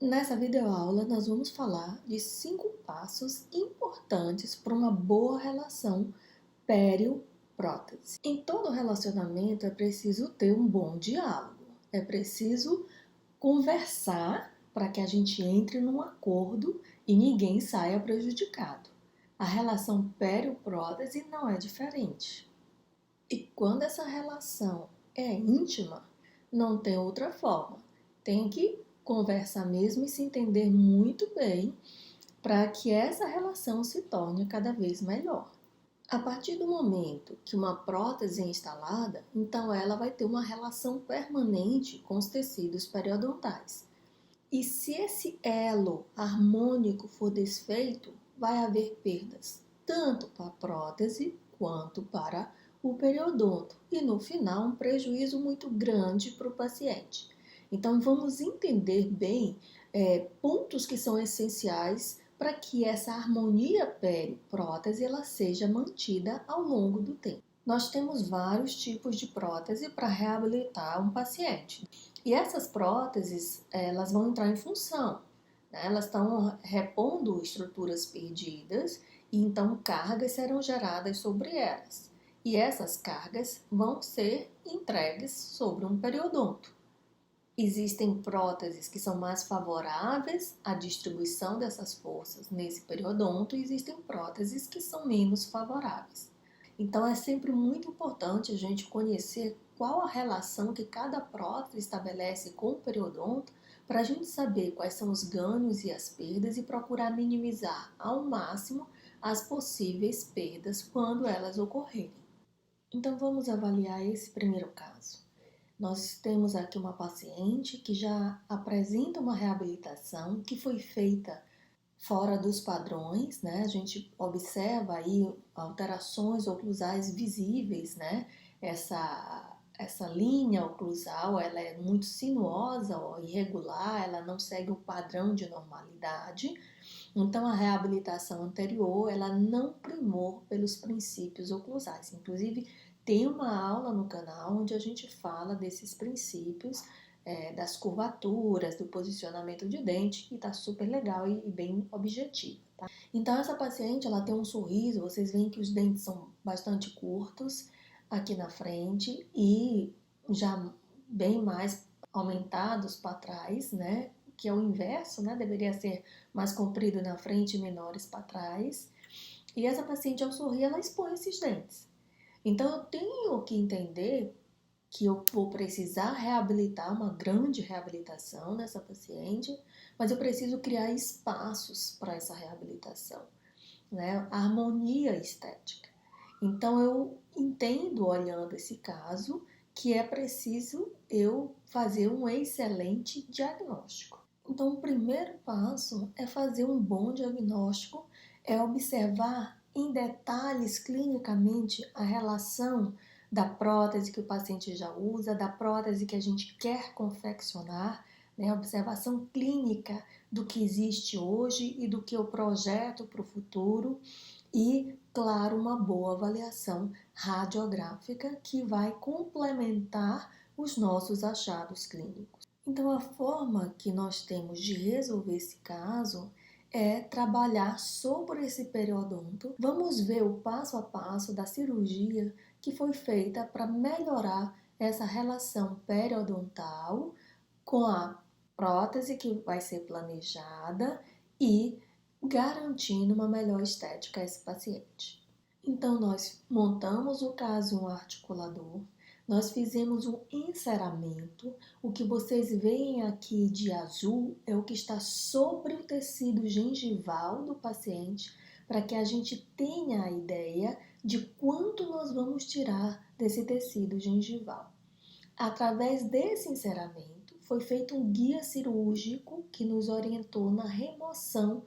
Nessa videoaula, nós vamos falar de 5 passos importantes para uma boa relação pério-prótese. Em todo relacionamento é preciso ter um bom diálogo, é preciso conversar para que a gente entre num acordo e ninguém saia prejudicado. A relação pério-prótese não é diferente. E quando essa relação é íntima, não tem outra forma. Tem que conversar mesmo e se entender muito bem para que essa relação se torne cada vez melhor. A partir do momento que uma prótese é instalada, então ela vai ter uma relação permanente com os tecidos periodontais. E se esse elo harmônico for desfeito, vai haver perdas, tanto para a prótese quanto para o periodonto. E no final, um prejuízo muito grande para o paciente. Então, vamos entender bem pontos que são essenciais para que essa harmonia pério-prótese ela seja mantida ao longo do tempo. Nós temos vários tipos de prótese para reabilitar um paciente. E essas próteses, elas vão entrar em função, né? Elas estão repondo estruturas perdidas e então cargas serão geradas sobre elas. E essas cargas vão ser entregues sobre um periodonto. Existem próteses que são mais favoráveis à distribuição dessas forças nesse periodonto e existem próteses que são menos favoráveis. Então é sempre muito importante a gente conhecer qual a relação que cada prótese estabelece com o periodonto para a gente saber quais são os ganhos e as perdas e procurar minimizar ao máximo as possíveis perdas quando elas ocorrerem. Então vamos avaliar esse primeiro caso. Nós temos aqui uma paciente que já apresenta uma reabilitação que foi feita fora dos padrões, né? A gente observa aí alterações oclusais visíveis, né? Essa linha oclusal, ela é muito sinuosa ou irregular, ela não segue o padrão de normalidade. Então, a reabilitação anterior, ela não primou pelos princípios oclusais. Inclusive, tem uma aula no canal onde a gente fala desses princípios, das curvaturas, do posicionamento de dente, que está super legal e bem objetivo. Tá? Então, essa paciente, ela tem um sorriso, vocês veem que os dentes são bastante curtos aqui na frente e já bem mais aumentados para trás, né? Que é o inverso, né? Deveria ser mais comprido na frente e menores para trás. E essa paciente, ao sorrir, ela expõe esses dentes. Então, eu tenho que entender que eu vou precisar reabilitar, uma grande reabilitação nessa paciente, mas eu preciso criar espaços para essa reabilitação, né? A harmonia estética. Então, eu entendo, olhando esse caso, que é preciso eu fazer um excelente diagnóstico. Então, o primeiro passo é fazer um bom diagnóstico, é observar em detalhes clinicamente a relação da prótese que o paciente já usa, da prótese que a gente quer confeccionar, né? Observação clínica do que existe hoje e do que eu projeto para o futuro e, claro, uma boa avaliação radiográfica que vai complementar os nossos achados clínicos. Então, a forma que nós temos de resolver esse caso é trabalhar sobre esse periodonto. Vamos ver o passo a passo da cirurgia que foi feita para melhorar essa relação periodontal com a prótese que vai ser planejada e garantindo uma melhor estética a esse paciente. Então, nós montamos o caso articulador, nós fizemos um enceramento. O que vocês veem aqui de azul é o que está sobre o tecido gengival do paciente, para que a gente tenha a ideia de quanto nós vamos tirar desse tecido gengival. Através desse enceramento, foi feito um guia cirúrgico que nos orientou na remoção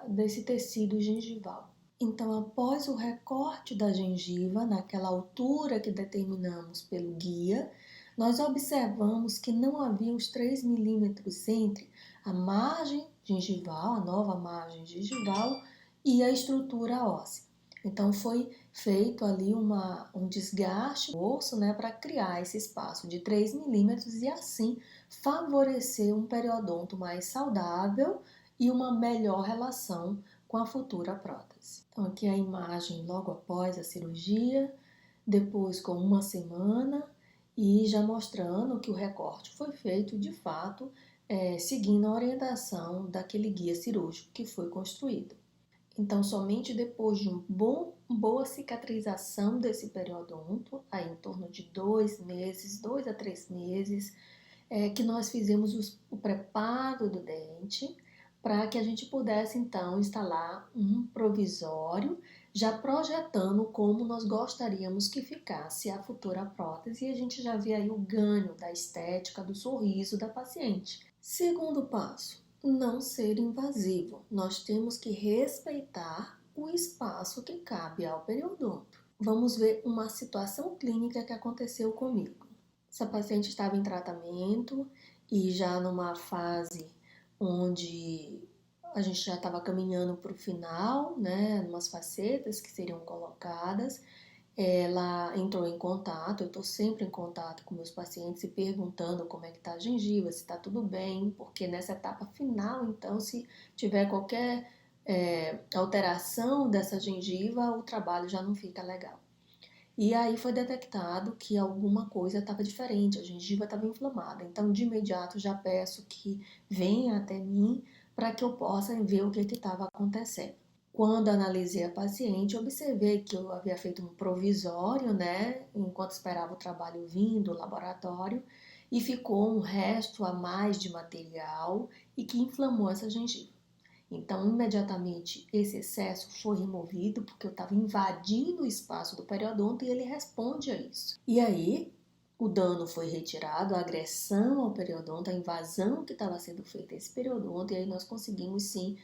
desse tecido gengival. Então, após o recorte da gengiva, naquela altura que determinamos pelo guia, nós observamos que não havia os 3 milímetros entre a margem gengival, a nova margem gengival, e a estrutura óssea. Então foi feito ali um desgaste no osso, né, para criar esse espaço de 3 milímetros e assim favorecer um periodonto mais saudável e uma melhor relação com a futura prótese. Então aqui a imagem logo após a cirurgia, depois com uma semana e já mostrando que o recorte foi feito de fato seguindo a orientação daquele guia cirúrgico que foi construído. Então, somente depois de boa cicatrização desse periodonto, aí em torno de 2 meses, 2 a 3 meses, que nós fizemos o preparo do dente para que a gente pudesse, então, instalar um provisório, já projetando como nós gostaríamos que ficasse a futura prótese, e a gente já vê aí o ganho da estética, do sorriso da paciente. Segundo passo, não ser invasivo. Nós temos que respeitar o espaço que cabe ao periodonto. Vamos ver uma situação clínica que aconteceu comigo. Essa paciente estava em tratamento e já numa fase onde a gente já estava caminhando para o final, né, umas facetas que seriam colocadas. Ela entrou em contato, eu estou sempre em contato com meus pacientes e perguntando como é que está a gengiva, se está tudo bem, porque nessa etapa final, então, se tiver qualquer alteração dessa gengiva, o trabalho já não fica legal. E aí foi detectado que alguma coisa estava diferente, a gengiva estava inflamada. Então, de imediato, já peço que venha até mim para que eu possa ver o que estava acontecendo. Quando analisei a paciente, observei que eu havia feito um provisório, né, enquanto esperava o trabalho vir do laboratório, e ficou um resto a mais de material e que inflamou essa gengiva. Então, imediatamente, esse excesso foi removido, porque eu estava invadindo o espaço do periodonto e ele responde a isso. E aí, o dano foi retirado, a agressão ao periodonto, a invasão que estava sendo feita a esse periodonto, e aí nós conseguimos sim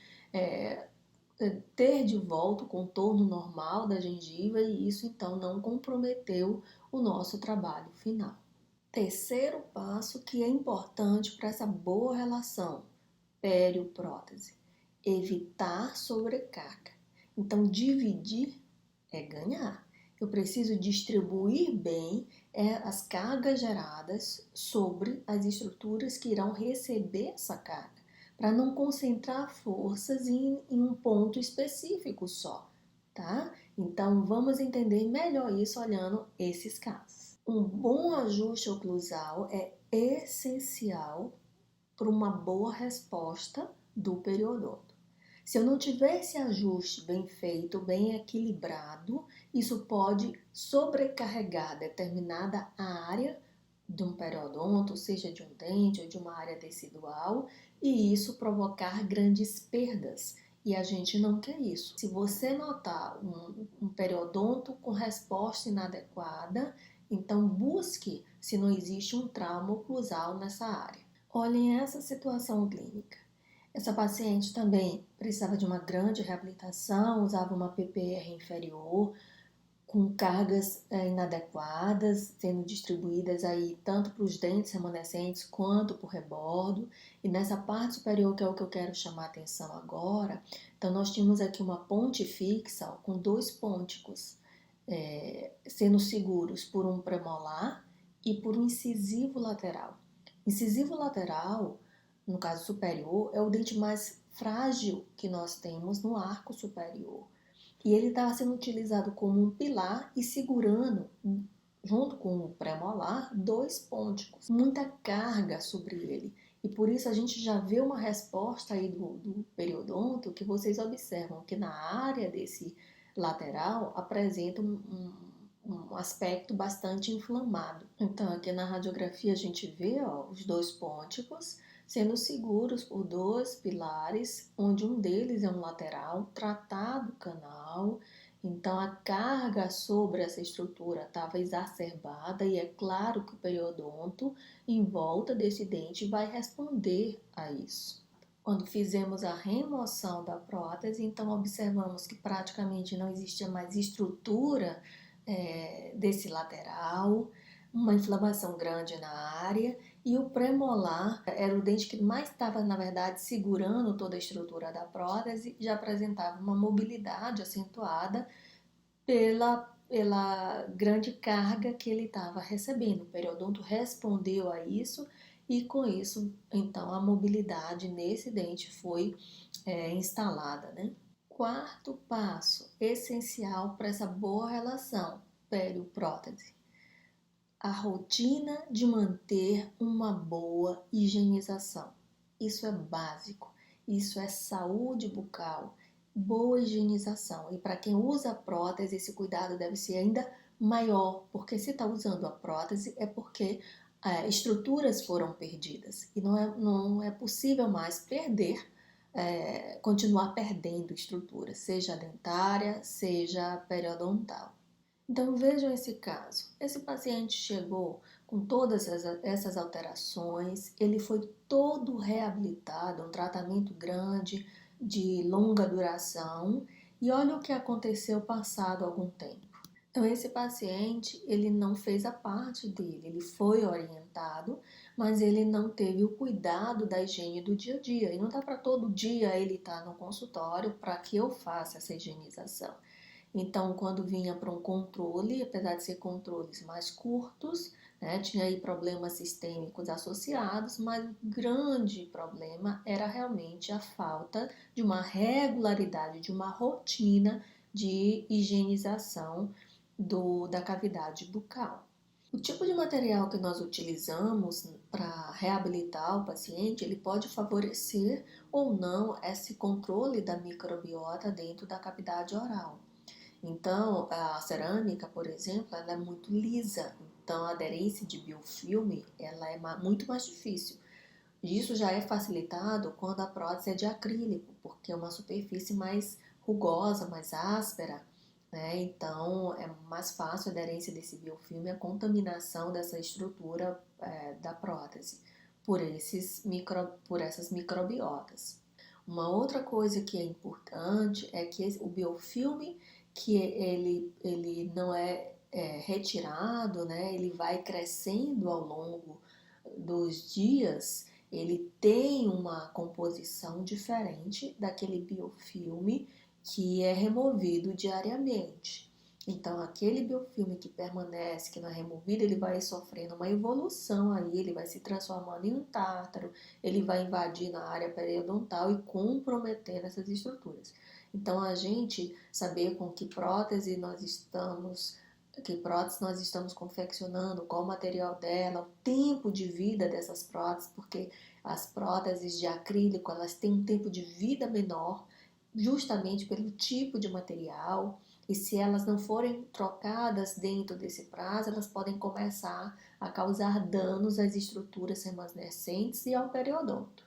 ter de volta o contorno normal da gengiva e isso então não comprometeu o nosso trabalho final. Terceiro passo que é importante para essa boa relação pério-prótese, evitar sobrecarga. Então, dividir é ganhar. Eu preciso distribuir bem as cargas geradas sobre as estruturas que irão receber essa carga, para não concentrar forças em um ponto específico só, tá? Então, vamos entender melhor isso olhando esses casos. Um bom ajuste oclusal é essencial para uma boa resposta do periodonto. Se eu não tiver esse ajuste bem feito, bem equilibrado, isso pode sobrecarregar determinada área de um periodonto, seja de um dente ou de uma área tecidual, e isso provocar grandes perdas. E a gente não quer isso. Se você notar um periodonto com resposta inadequada, então busque se não existe um trauma oclusal nessa área. Olhem essa situação clínica. Essa paciente também precisava de uma grande reabilitação, usava uma PPR inferior, com cargas inadequadas, sendo distribuídas aí tanto para os dentes remanescentes quanto para o rebordo. E nessa parte superior, que é o que eu quero chamar a atenção agora, então nós tínhamos aqui uma ponte fixa ó, com 2 pônticos sendo seguros por um premolar e por um incisivo lateral. Incisivo lateral, no caso superior, é o dente mais frágil que nós temos no arco superior. E ele estava sendo utilizado como um pilar e segurando, junto com o pré-molar, 2 pônticos. Muita carga sobre ele. E por isso a gente já vê uma resposta aí do periodonto que vocês observam que na área desse lateral apresenta um aspecto bastante inflamado. Então, aqui na radiografia a gente vê os 2 pônticos sendo seguros por 2 pilares, onde um deles é um lateral, tratado o canal. Então, a carga sobre essa estrutura estava exacerbada e é claro que o periodonto em volta desse dente vai responder a isso. Quando fizemos a remoção da prótese, então observamos que praticamente não existia mais estrutura desse lateral, uma inflamação grande na área e o premolar era o dente que mais estava, na verdade, segurando toda a estrutura da prótese, já apresentava uma mobilidade acentuada, pela grande carga que ele estava recebendo. O periodonto respondeu a isso e com isso, então, a mobilidade nesse dente foi instalada, né? Quarto passo, essencial para essa boa relação pério-prótese, a rotina de manter uma boa higienização. Isso é básico, isso é saúde bucal, boa higienização. E para quem usa a prótese, esse cuidado deve ser ainda maior, porque se está usando a prótese é porque estruturas foram perdidas e não é possível mais continuar perdendo estruturas, seja dentária, seja periodontal. Então vejam esse caso. Esse paciente chegou com todas essas alterações, ele foi todo reabilitado, um tratamento grande, de longa duração, e olha o que aconteceu passado algum tempo. Então esse paciente, ele não fez a parte dele, ele foi orientado, mas ele não teve o cuidado da higiene do dia a dia. E não dá para todo dia ele estar no consultório para que eu faça essa higienização. Então, quando vinha para um controle, apesar de ser controles mais curtos, né, tinha aí problemas sistêmicos associados, mas o grande problema era realmente a falta de uma regularidade, de uma rotina de higienização da cavidade bucal. O tipo de material que nós utilizamos para reabilitar o paciente, ele pode favorecer ou não esse controle da microbiota dentro da cavidade oral. Então, a cerâmica, por exemplo, ela é muito lisa, então a aderência de biofilme ela é muito mais difícil. Isso já é facilitado quando a prótese é de acrílico, porque é uma superfície mais rugosa, mais áspera, né? Então é mais fácil a aderência desse biofilme, a contaminação dessa estrutura da prótese por essas microbiotas. Uma outra coisa que é importante é que o biofilme, que ele não é retirado, né? Ele vai crescendo ao longo dos dias, ele tem uma composição diferente daquele biofilme que é removido diariamente. Então, aquele biofilme que permanece, que não é removido, ele vai sofrendo uma evolução aí, ele vai se transformando em um tártaro, ele vai invadindo a área periodontal e comprometendo essas estruturas. Então, a gente saber com que prótese nós estamos confeccionando, qual o material dela, o tempo de vida dessas próteses, porque as próteses de acrílico elas têm um tempo de vida menor, justamente pelo tipo de material, e se elas não forem trocadas dentro desse prazo, elas podem começar a causar danos às estruturas remanescentes e ao periodonto.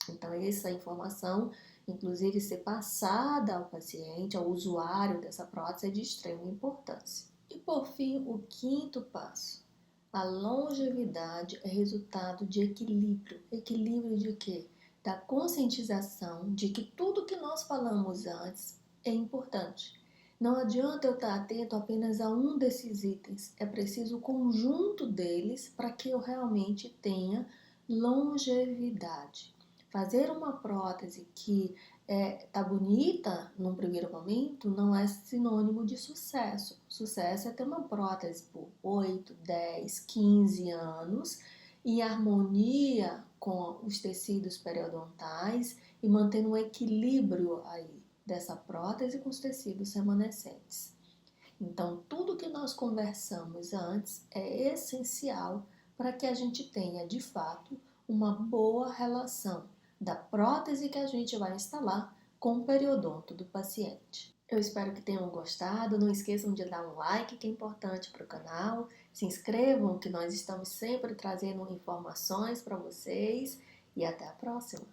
Então, essa informação, inclusive, ser passada ao paciente, ao usuário dessa prótese, é de extrema importância. E por fim, o quinto passo. A longevidade é resultado de equilíbrio. Equilíbrio de quê? Da conscientização de que tudo que nós falamos antes é importante. Não adianta eu estar atento apenas a um desses itens. É preciso o conjunto deles para que eu realmente tenha longevidade. Fazer uma prótese que tá bonita num primeiro momento não é sinônimo de sucesso. Sucesso é ter uma prótese por 8, 10, 15 anos em harmonia com os tecidos periodontais e mantendo um equilíbrio aí dessa prótese com os tecidos remanescentes. Então, tudo que nós conversamos antes é essencial para que a gente tenha, de fato, uma boa relação da prótese que a gente vai instalar com o periodonto do paciente. Eu espero que tenham gostado. Não esqueçam de dar um like, que é importante para o canal. Se inscrevam, que nós estamos sempre trazendo informações para vocês. E até a próxima!